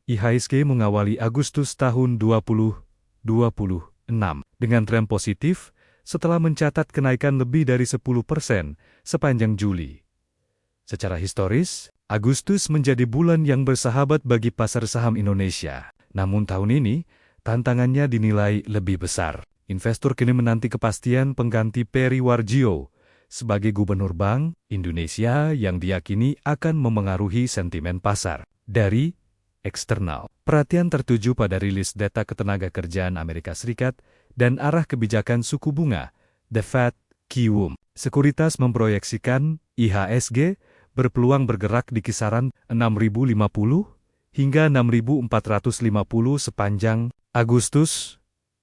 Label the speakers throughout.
Speaker 1: IHSG mengawali Agustus tahun 2026 dengan tren positif setelah mencatat kenaikan lebih dari 10% sepanjang Juli. Secara historis, Agustus menjadi bulan yang bersahabat bagi pasar saham Indonesia. Namun tahun ini, tantangannya dinilai lebih besar. Investor kini menanti kepastian pengganti Peri Warjio sebagai Gubernur Bank Indonesia yang diyakini akan memengaruhi sentimen pasar. Dari eksternal, perhatian tertuju pada rilis data ketenagakerjaan Amerika Serikat dan arah kebijakan suku bunga, The Fed, QE. Sekuritas memproyeksikan IHSG berpeluang bergerak di kisaran 6.050 hingga 6.450 sepanjang Agustus,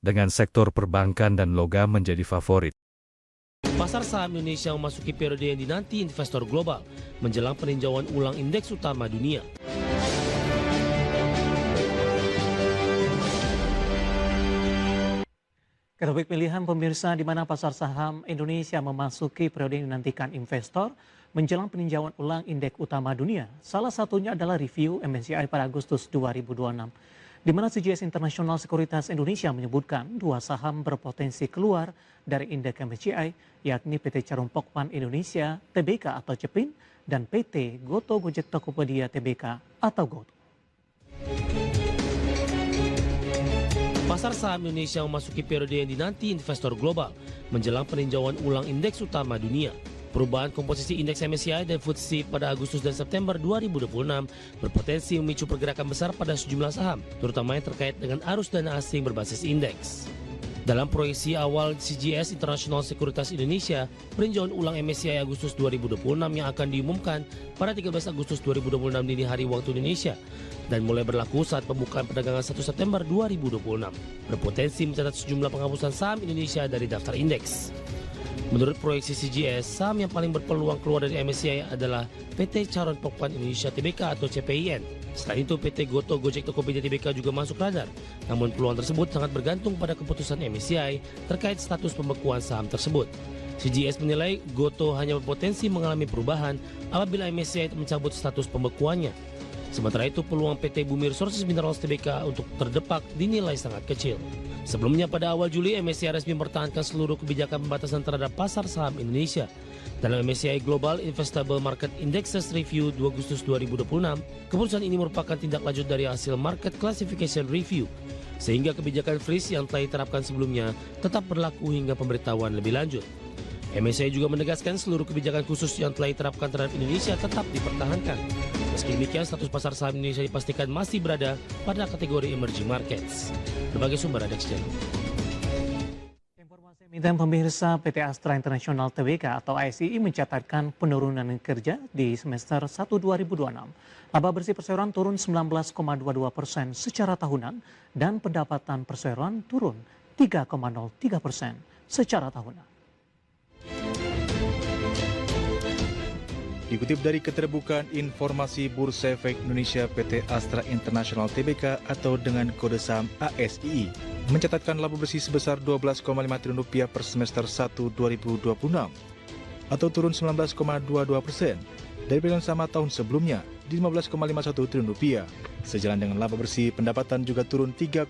Speaker 1: dengan sektor perbankan dan logam menjadi favorit.
Speaker 2: Pasar saham Indonesia memasuki periode yang dinanti investor global menjelang peninjauan ulang indeks utama dunia.
Speaker 3: Topik pilihan pemirsa di mana pasar saham Indonesia memasuki periode yang dinantikan investor menjelang peninjauan ulang indeks utama dunia. Salah satunya adalah review MSCI pada Agustus 2026. Di mana CGS International Sekuritas Indonesia menyebutkan dua saham berpotensi keluar dari indeks MSCI, yakni PT Charon Pokphand Indonesia Tbk atau CEPIN dan PT Goto Gojek Tokopedia Tbk atau GoTo.
Speaker 2: Pasar saham Indonesia memasuki periode yang dinanti investor global menjelang peninjauan ulang indeks utama dunia. Perubahan komposisi indeks MSCI dan FTSE pada Agustus dan September 2026 berpotensi memicu pergerakan besar pada sejumlah saham, terutama yang terkait dengan arus dana asing berbasis indeks. Dalam proyeksi awal CGS International Sekuritas Indonesia, peninjauan ulang MSCI Agustus 2026 yang akan diumumkan pada 13 Agustus 2026 dini hari waktu Indonesia dan mulai berlaku saat pembukaan perdagangan 1 September 2026, berpotensi mencatat sejumlah penghapusan saham Indonesia dari daftar indeks. Menurut proyeksi CGS, saham yang paling berpeluang keluar dari MSCI adalah PT Charon Pokphand Indonesia Tbk atau CPIN. Selain itu, PT Goto Gojek Tokopedia Tbk juga masuk radar. Namun peluang tersebut sangat bergantung pada keputusan MSCI terkait status pembekuan saham tersebut. CGS menilai Goto hanya berpotensi mengalami perubahan apabila MSCI mencabut status pembekuannya. Sementara itu, peluang PT Bumi Resources Minerals Tbk untuk terdepak dinilai sangat kecil. Sebelumnya pada awal Juli, MSCI resmi mempertahankan seluruh kebijakan pembatasan terhadap pasar saham Indonesia. Dalam MSCI Global Investable Market Indexes Review 2 Agustus 2026, keputusan ini merupakan tindak lanjut dari hasil Market Classification Review, sehingga kebijakan freeze yang telah diterapkan sebelumnya tetap berlaku hingga pemberitahuan lebih lanjut. MSCI juga menegaskan seluruh kebijakan khusus yang telah diterapkan terhadap Indonesia tetap dipertahankan. Meski demikian, status pasar saham Indonesia dipastikan masih berada pada kategori emerging markets. Berbagai sumber ada Channel.
Speaker 3: Informasi emiten pemirsa, PT Astra International Tbk atau ASI mencatatkan penurunan kerja di semester 1 2026. Laba bersih perseroan turun 19,22% secara tahunan dan pendapatan perseroan turun 3,03% secara tahunan.
Speaker 4: Dikutip dari Keterbukaan Informasi Bursa Efek Indonesia, PT Astra International Tbk atau dengan kode saham ASII mencatatkan laba bersih sebesar Rp12,5 triliun per semester 1 2026 atau turun 19,22% dari periode sama tahun sebelumnya di Rp15,51 triliun. Sejalan dengan laba bersih, pendapatan juga turun 3,03%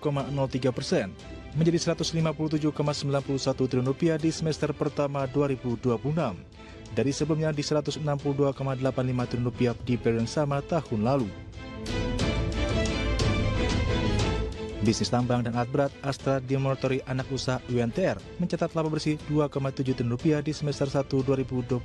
Speaker 4: menjadi Rp157,91 triliun di semester pertama 2026. Dari sebelumnya di Rp162,85 triliun di periode yang sama tahun lalu. Bisnis tambang dan alat berat, Astra Demolitori anak usaha UNTR mencatat laba bersih Rp2,7 triliun di semester 1 2026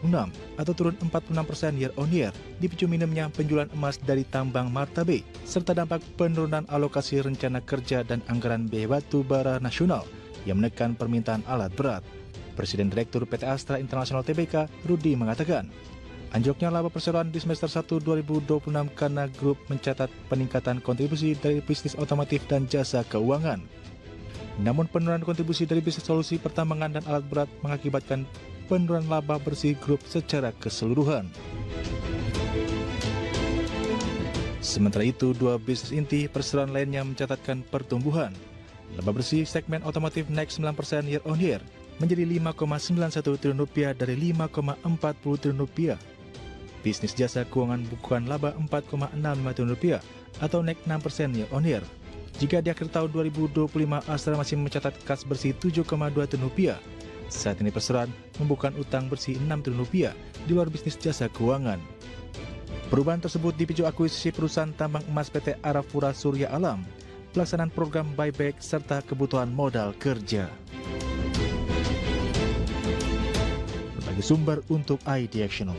Speaker 4: atau turun 46% year on year dipicu minimnya penjualan emas dari tambang Martabe serta dampak penurunan alokasi rencana kerja dan anggaran biaya batu bara nasional yang menekan permintaan alat berat. Presiden Direktur PT Astra International Tbk, Rudi mengatakan, anjloknya laba perseroan di semester 1 2026 karena grup mencatat peningkatan kontribusi dari bisnis otomotif dan jasa keuangan. Namun penurunan kontribusi dari bisnis solusi pertambangan dan alat berat mengakibatkan penurunan laba bersih grup secara keseluruhan. Sementara itu, dua bisnis inti perseroan lainnya mencatatkan pertumbuhan. Laba bersih segmen otomotif naik 9% year on year, menjadi Rp5,91 triliun dari Rp5,40 triliun. Bisnis jasa keuangan bukukan laba Rp4,65 triliun atau naik 6% year on year. Jika di akhir tahun 2025 Astra masih mencatat kas bersih 7,2 triliun rupiah, saat ini perseroan membukukan utang bersih 6 triliun rupiah di luar bisnis jasa keuangan. Perubahan tersebut dipicu akuisisi perusahaan tambang emas PT Arafura Surya Alam, pelaksanaan program buyback serta kebutuhan modal kerja. Berbagai sumber untuk IDXNO.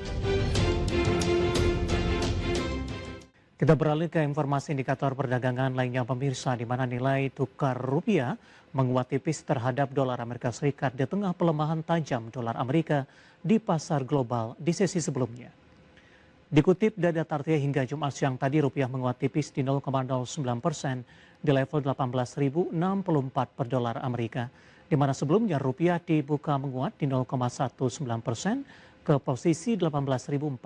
Speaker 3: Kita beralih ke informasi indikator perdagangan lainnya pemirsa, di mana nilai tukar rupiah menguat tipis terhadap dolar Amerika Serikat di tengah pelemahan tajam dolar Amerika di pasar global di sesi sebelumnya. Dikutip dari data RTA hingga Jumat siang tadi, rupiah menguat tipis di 0,09% di level 18.064 per dolar Amerika, di mana sebelumnya rupiah dibuka menguat di 0,19% ke posisi 18.040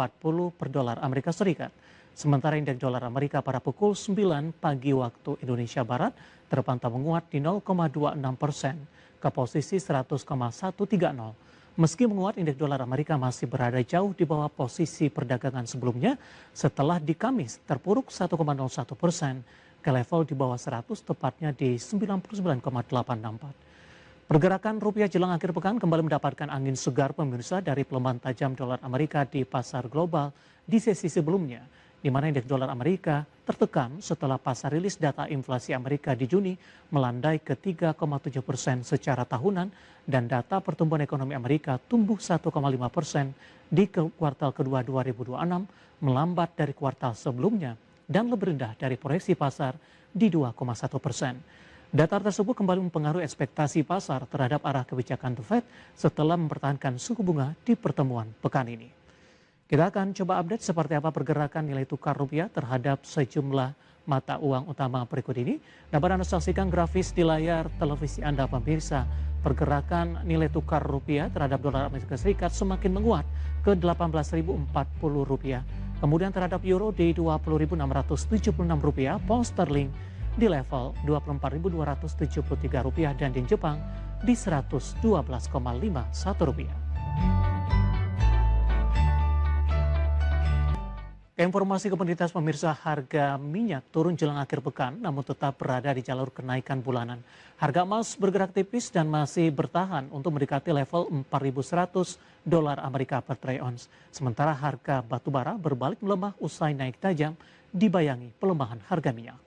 Speaker 3: per dolar Amerika Serikat. Sementara indeks dolar Amerika pada pukul 9 pagi waktu Indonesia Barat terpantau menguat di 0,26% ke posisi 100,130. Meski menguat, indeks dolar Amerika masih berada jauh di bawah posisi perdagangan sebelumnya setelah di Kamis terpuruk 1,01% ke level di bawah 100, tepatnya di 99,864. Pergerakan rupiah jelang akhir pekan kembali mendapatkan angin segar pemirsa dari pelemahan tajam dolar Amerika di pasar global di sesi sebelumnya, di mana indeks dolar Amerika tertekan setelah pasar rilis data inflasi Amerika di Juni melandai ke 3,7% secara tahunan dan data pertumbuhan ekonomi Amerika tumbuh 1,5% di kuartal kedua 2026, melambat dari kuartal sebelumnya dan lebih rendah dari proyeksi pasar di 2,1%. Data tersebut kembali mempengaruhi ekspektasi pasar terhadap arah kebijakan The Fed setelah mempertahankan suku bunga di pertemuan pekan ini. Kita akan coba update seperti apa pergerakan nilai tukar rupiah terhadap sejumlah mata uang utama berikut ini. Dapat Anda saksikan grafis di layar televisi Anda pemirsa. Pergerakan nilai tukar rupiah terhadap dolar Amerika Serikat semakin menguat ke 18.040 rupiah. Kemudian terhadap euro di 20.676 rupiah, pound sterling di level 24.273 rupiah dan di Jepang di 112,51 rupiah. Informasi komoditas pemirsa, harga minyak turun jelang akhir pekan namun tetap berada di jalur kenaikan bulanan. Harga emas bergerak tipis dan masih bertahan untuk mendekati level 4.100 dolar Amerika per troy ounce. Sementara harga batubara berbalik melemah usai naik tajam dibayangi pelemahan harga minyak.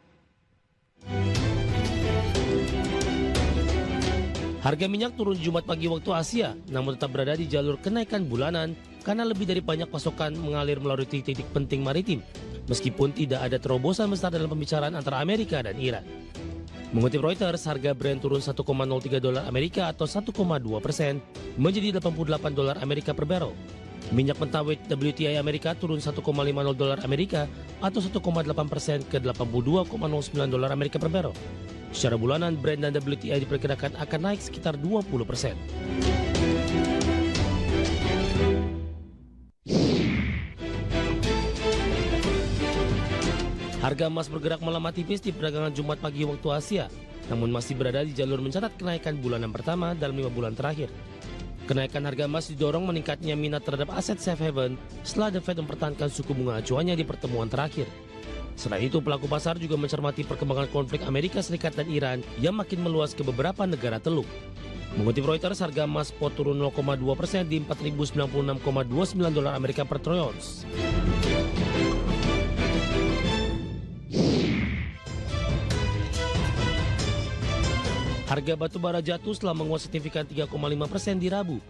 Speaker 2: Harga minyak turun Jumat pagi waktu Asia, namun tetap berada di jalur kenaikan bulanan karena lebih dari banyak pasokan mengalir melalui titik-titik penting maritim, meskipun tidak ada terobosan besar dalam pembicaraan antara Amerika dan Iran. Mengutip Reuters, harga Brent turun 1,03 dolar Amerika atau 1,2% menjadi 88 dolar Amerika per barrel. Minyak mentah WTI Amerika turun 1,50 dolar Amerika atau 1,8% ke 82,09 dolar Amerika per barrel. Secara bulanan, Brent dan WTI diperkirakan akan naik sekitar 20%. Harga emas bergerak melemah tipis di perdagangan Jumat pagi waktu Asia, namun masih berada di jalur mencatat kenaikan bulanan pertama dalam 5 bulan terakhir. Kenaikan harga emas didorong meningkatnya minat terhadap aset safe haven setelah The Fed mempertahankan suku bunga acuannya di pertemuan terakhir. Selain itu, pelaku pasar juga mencermati perkembangan konflik Amerika Serikat dan Iran yang makin meluas ke beberapa negara teluk. Mengutip Reuters, harga emas spot turun 0,2% di 4.096,29 dolar Amerika per troy ounce. Harga batubara jatuh setelah menguat signifikan 3,5% di Rabu.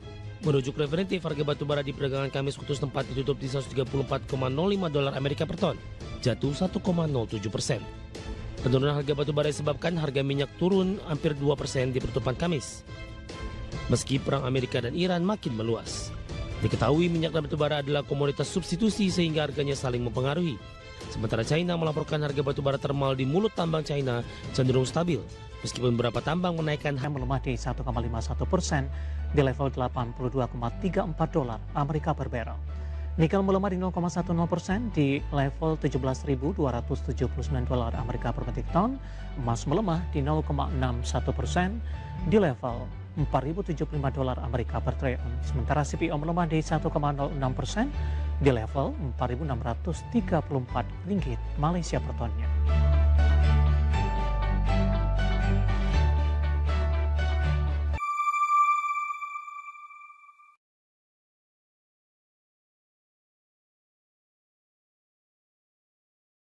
Speaker 2: Merujuk referentif, harga batubara di perdagangan Kamis waktu setempat ditutup di 134,05 dolar Amerika per ton, jatuh 1,07%. Penurunan harga batubara disebabkan harga minyak turun hampir 2% di penutupan Kamis. Meski perang Amerika dan Iran makin meluas. Diketahui minyak dan batubara adalah komoditas substitusi sehingga harganya saling mempengaruhi. Sementara China melaporkan harga batubara termal di mulut tambang China cenderung stabil. Meskipun beberapa tambang menaikkan
Speaker 3: melemah di 1,51% di level 82,34 dolar Amerika per barrel. Nikel melemah di 0,10% di level 17.279 dolar Amerika per metrik ton. Emas melemah di 0,61% di level 4.075 dolar Amerika per troy ounce. Sementara CPO melemah di 1,06% di level Rp4.634 Malaysia per tonnya.